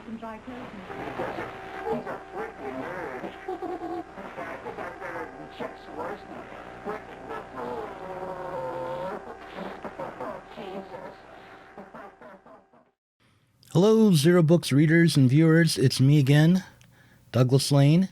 some dry clothes. These are freaking nerds. Checks worse than Jesus. Hello, Zero Books readers and viewers. It's me again, Douglas Lain.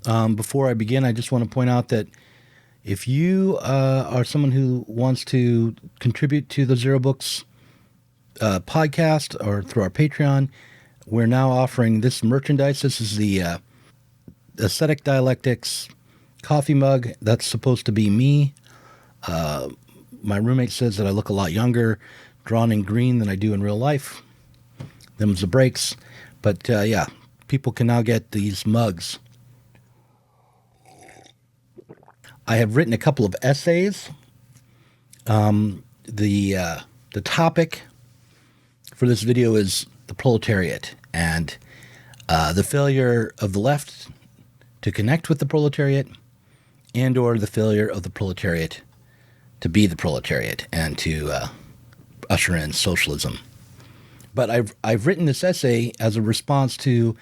Before I begin, I just want to point out that if you are someone who wants to contribute to the Zero Books podcast or through our Patreon, we're now offering this merchandise. This is the Aesthetic Dialectics coffee mug. That's supposed to be me. My roommate says that I look a lot younger, drawn in green than I do in real life. Them's the breaks. But yeah, people can now get these mugs. I have written a couple of essays. The topic for this video is the proletariat and the failure of the left to connect with the proletariat, and or the failure of the proletariat to be the proletariat and to usher in socialism. But I've written this essay as a response to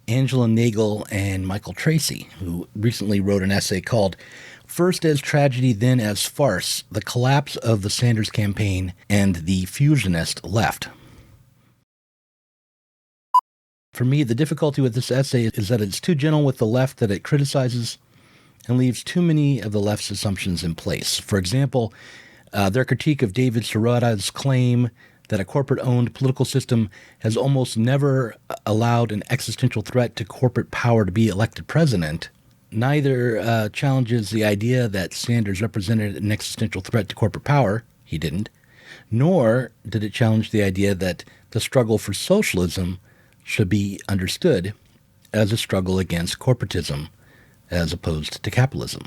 Angela Nagle and Michael Tracey, who recently wrote an essay called First as Tragedy, Then as Farce, The Collapse of the Sanders Campaign and the Fusionist Left. For me, the difficulty with this essay is that it's too gentle with the left that it criticizes and leaves too many of the left's assumptions in place. For example, their critique of David Sirot's claim that a corporate-owned political system has almost never allowed an existential threat to corporate power to be elected president neither challenges the idea that Sanders represented an existential threat to corporate power. He didn't. Nor did it challenge the idea that the struggle for socialism should be understood as a struggle against corporatism as opposed to capitalism.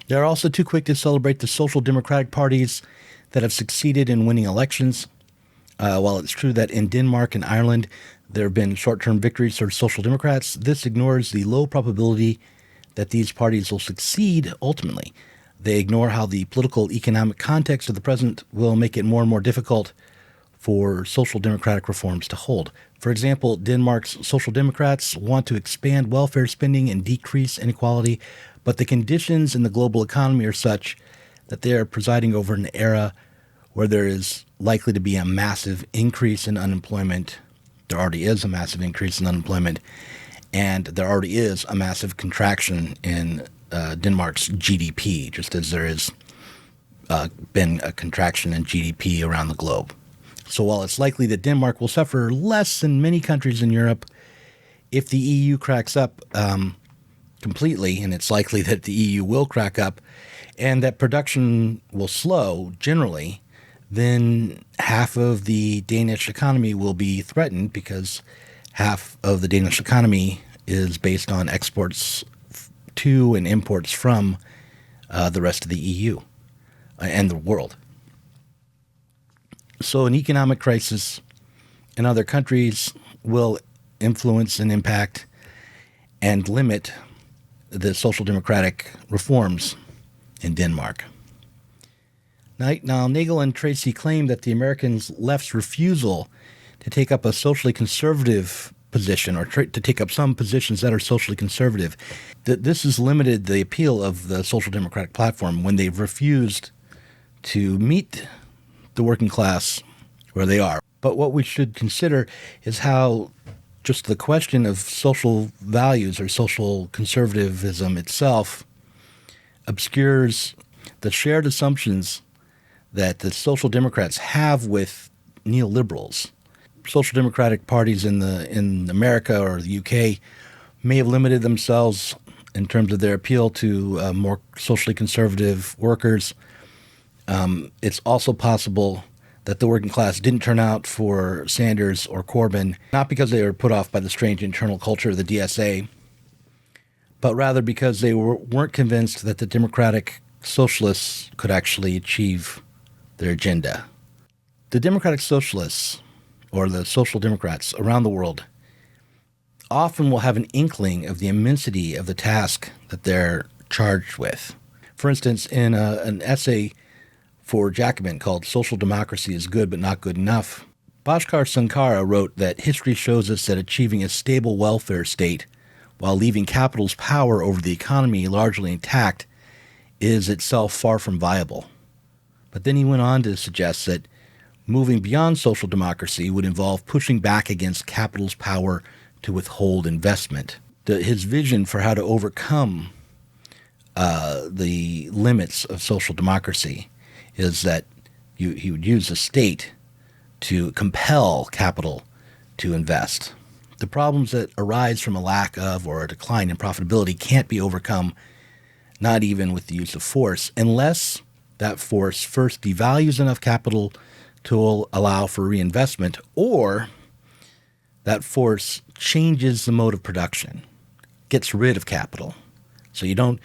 They are also too quick to celebrate the social democratic parties that have succeeded in winning elections. While it's true that in Denmark and Ireland there have been short-term victories for social democrats, this ignores the low probability that these parties will succeed ultimately. They ignore how the political economic context of the present will make it more and more difficult for social democratic reforms to hold. For example, Denmark's social democrats want to expand welfare spending and decrease inequality, but the conditions in the global economy are such that they are presiding over an era where there is likely to be a massive increase in unemployment. There already is a massive increase in unemployment, and there already is a massive contraction in Denmark's GDP, just as there has been a contraction in GDP around the globe. So while it's likely that Denmark will suffer less than many countries in Europe, if the EU cracks up completely, and it's likely that the EU will crack up, and that production will slow generally, then half of the Danish economy will be threatened because half of the Danish economy is based on exports to and imports from the rest of the EU and the world. So an economic crisis in other countries will influence and impact and limit the social democratic reforms in Denmark. Now, Nagle and Tracey claim that the American left's refusal to take up a socially conservative position or to take up some positions that are socially conservative, that this has limited the appeal of the social democratic platform when they've refused to meet the working class where they are. But what we should consider is how just the question of social values or social conservatism itself obscures the shared assumptions that the social democrats have with neoliberals. Social democratic parties in America or the UK may have limited themselves in terms of their appeal to more socially conservative workers. It's also possible that the working class didn't turn out for Sanders or Corbyn, not because they were put off by the strange internal culture of the DSA, but rather because they weren't convinced that the democratic socialists could actually achieve their agenda. The democratic socialists, or the social democrats around the world, often will have an inkling of the immensity of the task that they're charged with. For instance, in an essay for Jacobin called Social Democracy is Good but Not Good Enough, Bhaskar Sankara wrote that history shows us that achieving a stable welfare state while leaving capital's power over the economy largely intact is itself far from viable. But then he went on to suggest that moving beyond social democracy would involve pushing back against capital's power to withhold investment. His vision for how to overcome the limits of social democracy is that he would use the state to compel capital to invest. The problems that arise from a lack of or a decline in profitability can't be overcome, not even with the use of force, unless that force first devalues enough capital to allow for reinvestment, or that force changes the mode of production, gets rid of capital. So you don't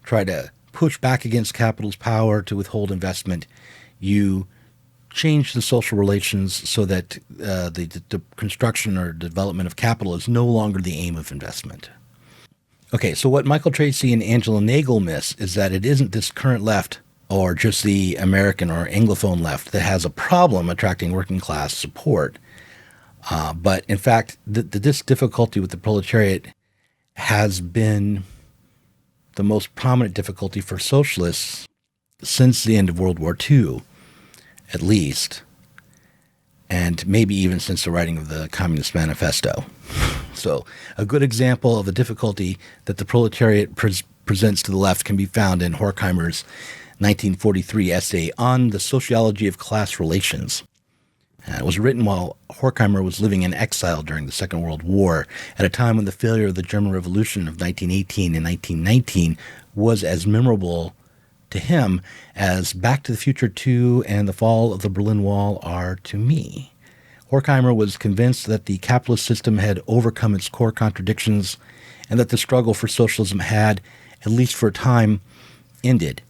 try to push back against capital's power to withhold investment. You change the social relations so that the construction or development of capital is no longer the aim of investment. Okay, so what Michael Tracey and Angela Nagle miss is that it isn't this current left or just the American or Anglophone left that has a problem attracting working class support. But in fact, this difficulty with the proletariat has been the most prominent difficulty for socialists since the end of World War II, at least, and maybe even since the writing of the Communist Manifesto. So a good example of the difficulty that the proletariat presents to the left can be found in Horkheimer's 1943 essay on the Sociology of Class Relations. It was written while Horkheimer was living in exile during the Second World War, at a time when the failure of the German Revolution of 1918 and 1919 was as memorable to him as Back to the Future 2 and the fall of the Berlin Wall are to me. Horkheimer was convinced that the capitalist system had overcome its core contradictions and that the struggle for socialism had, at least for a time, ended.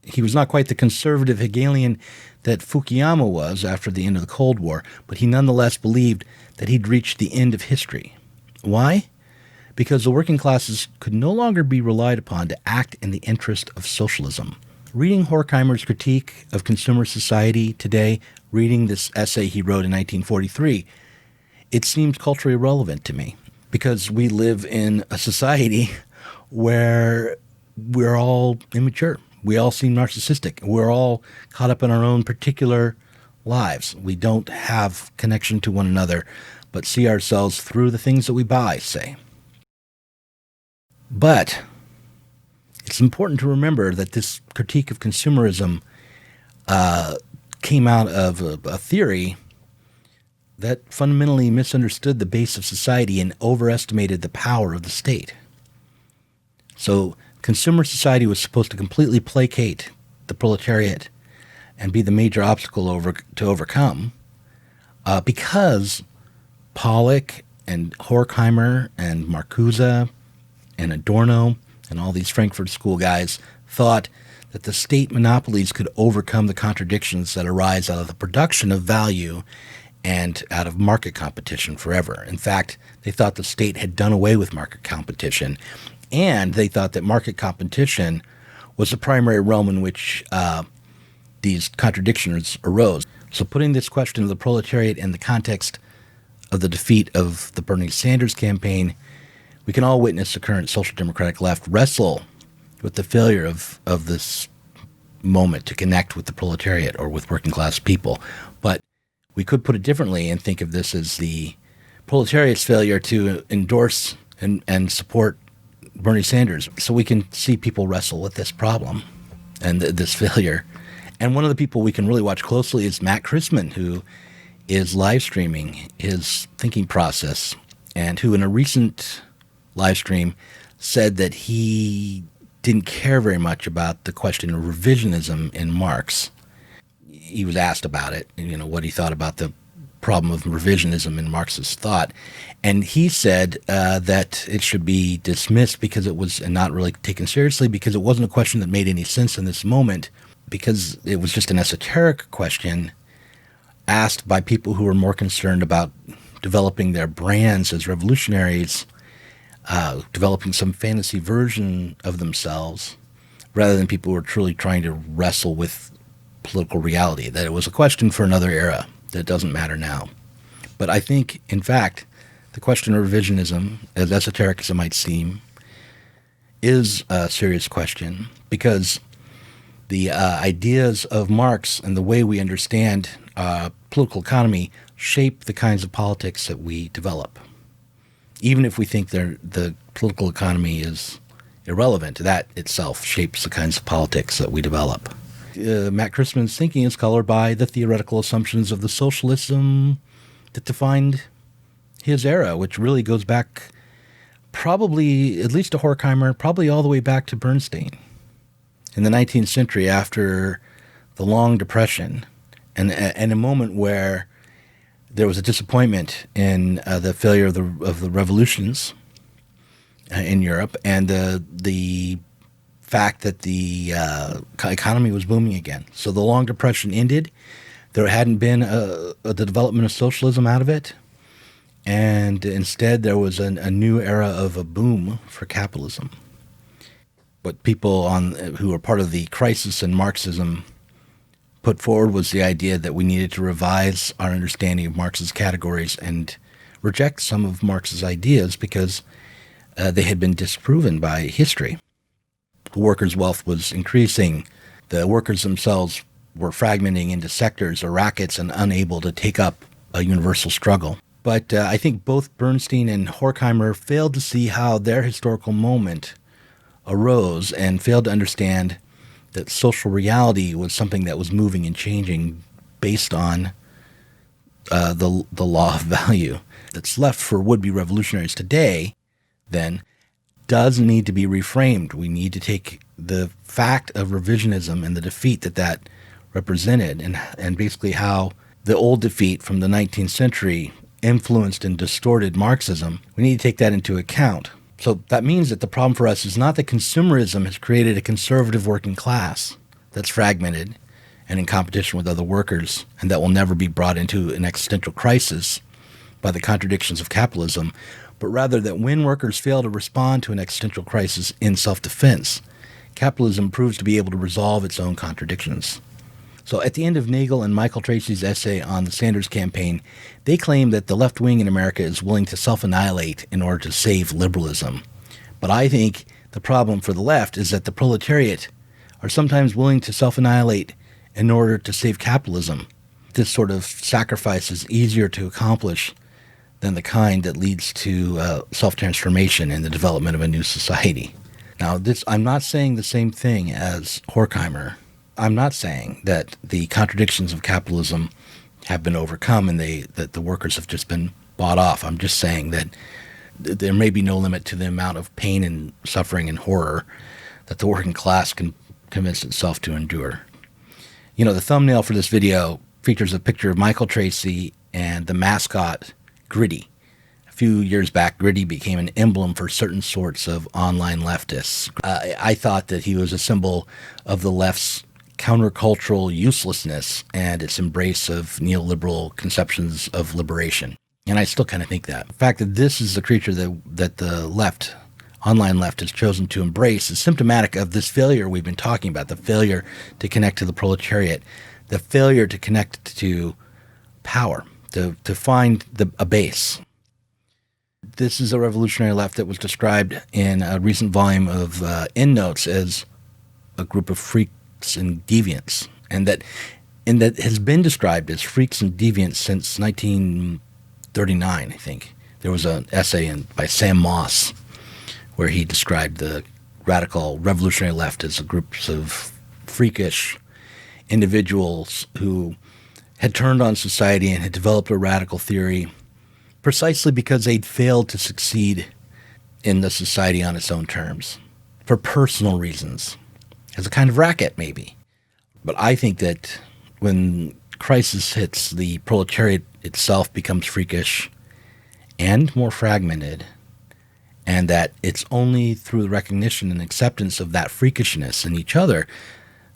He was not quite the conservative Hegelian that Fukuyama was after the end of the Cold War, but he nonetheless believed that he'd reached the end of history. Why? Because the working classes could no longer be relied upon to act in the interest of socialism. Reading Horkheimer's critique of consumer society today, reading this essay he wrote in 1943, it seems culturally relevant to me, because we live in a society where we're all immature. We all seem narcissistic. We're all caught up in our own particular lives. We don't have connection to one another, but see ourselves through the things that we buy, say. But it's important to remember that this critique of consumerism came out of a theory that fundamentally misunderstood the base of society and overestimated the power of the state. So consumer society was supposed to completely placate the proletariat and be the major obstacle to overcome because Pollock and Horkheimer and Marcuse and Adorno and all these Frankfurt School guys thought that the state monopolies could overcome the contradictions that arise out of the production of value and out of market competition forever. In fact, they thought the state had done away with market competition, and they thought that market competition was the primary realm in which these contradictions arose. So putting this question of the proletariat in the context of the defeat of the Bernie Sanders campaign, we can all witness the current social democratic left wrestle with the failure of this moment to connect with the proletariat or with working class people. But we could put it differently and think of this as the proletariat's failure to endorse and support Bernie Sanders. So we can see people wrestle with this problem and this failure. And one of the people we can really watch closely is Matt Christman, who is live streaming his thinking process, and who in a recent live stream said that he didn't care very much about the question of revisionism in Marx. He was asked about it, what he thought about the problem of revisionism in Marxist thought. And he said that it should be dismissed because it was, and not really taken seriously, because it wasn't a question that made any sense in this moment, because it was just an esoteric question asked by people who were more concerned about developing their brands as revolutionaries, developing some fantasy version of themselves, rather than people who were truly trying to wrestle with political reality, that it was a question for another era. that doesn't matter now. But I think, in fact, the question of revisionism, as esoteric as it might seem, is a serious question, because the ideas of Marx and the way we understand political economy shape the kinds of politics that we develop. Even if we think the political economy is irrelevant, that itself shapes the kinds of politics that we develop. Matt Christman's thinking is colored by the theoretical assumptions of the socialism that defined his era, which really goes back probably at least to Horkheimer, probably all the way back to Bernstein. In the 19th century, after the Long Depression, and a moment where there was a disappointment in the failure of the revolutions in Europe, and the fact that the economy was booming again. So the Long Depression ended. There hadn't been the development of socialism out of it, and instead there was a new era of a boom for capitalism. What people who were part of the crisis in Marxism put forward was the idea that we needed to revise our understanding of Marx's categories and reject some of Marx's ideas because they had been disproven by history. The workers' wealth was increasing. The workers themselves were fragmenting into sectors or rackets and unable to take up a universal struggle. But I think both Bernstein and Horkheimer failed to see how their historical moment arose and failed to understand that social reality was something that was moving and changing based on the law of value. That's left for would-be revolutionaries today, then, does need to be reframed. We need to take the fact of revisionism and the defeat that represented, and basically how the old defeat from the 19th century influenced and distorted Marxism. We need to take that into account. So that means that the problem for us is not that consumerism has created a conservative working class that's fragmented and in competition with other workers and that will never be brought into an existential crisis by the contradictions of capitalism, but rather that when workers fail to respond to an existential crisis in self-defense, capitalism proves to be able to resolve its own contradictions. So at the end of Nagle and Michael Tracey's essay on the Sanders campaign, they claim that the left wing in America is willing to self-annihilate in order to save liberalism. But I think the problem for the left is that the proletariat are sometimes willing to self-annihilate in order to save capitalism. This sort of sacrifice is easier to accomplish than the kind that leads to self-transformation and the development of a new society. Now, I'm not saying the same thing as Horkheimer. I'm not saying that the contradictions of capitalism have been overcome and that the workers have just been bought off. I'm just saying that there may be no limit to the amount of pain and suffering and horror that the working class can convince itself to endure. You know, the thumbnail for this video features a picture of Michael Tracey and the mascot Gritty. A few years back, Gritty became an emblem for certain sorts of online leftists. I thought that he was a symbol of the left's countercultural uselessness and its embrace of neoliberal conceptions of liberation. And I still kind of think that. The fact that this is the creature that the left, online left, has chosen to embrace is symptomatic of this failure we've been talking about, the failure to connect to the proletariat, the failure to connect to power, to find a base. This is a revolutionary left that was described in a recent volume of Endnotes as a group of freaks and deviants, and that has been described as freaks and deviants since 1939, I think. There was an essay by Sam Moss where he described the radical revolutionary left as a group of freakish individuals who had turned on society and had developed a radical theory precisely because they'd failed to succeed in the society on its own terms, for personal reasons, as a kind of racket maybe. But I think that when crisis hits, the proletariat itself becomes freakish and more fragmented, and that it's only through the recognition and acceptance of that freakishness in each other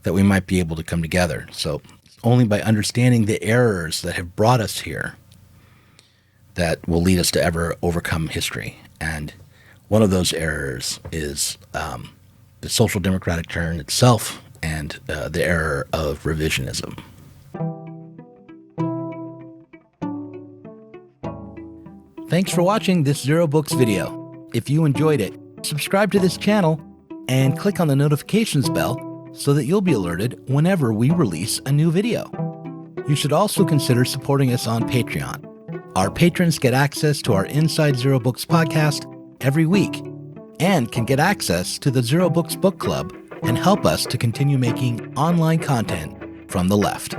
that we might be able to come together. So it's only by understanding the errors that have brought us here that will lead us to ever overcome history. And one of those errors is the social democratic turn itself and the error of revisionism. Thanks for watching this Zero Books video. If you enjoyed it, subscribe to this channel and click on the notifications bell so that you'll be alerted whenever we release a new video. You should also consider supporting us on Patreon. Our patrons get access to our Inside Zero Books podcast every week and can get access to the Zero Books Book Club and help us to continue making online content from the left.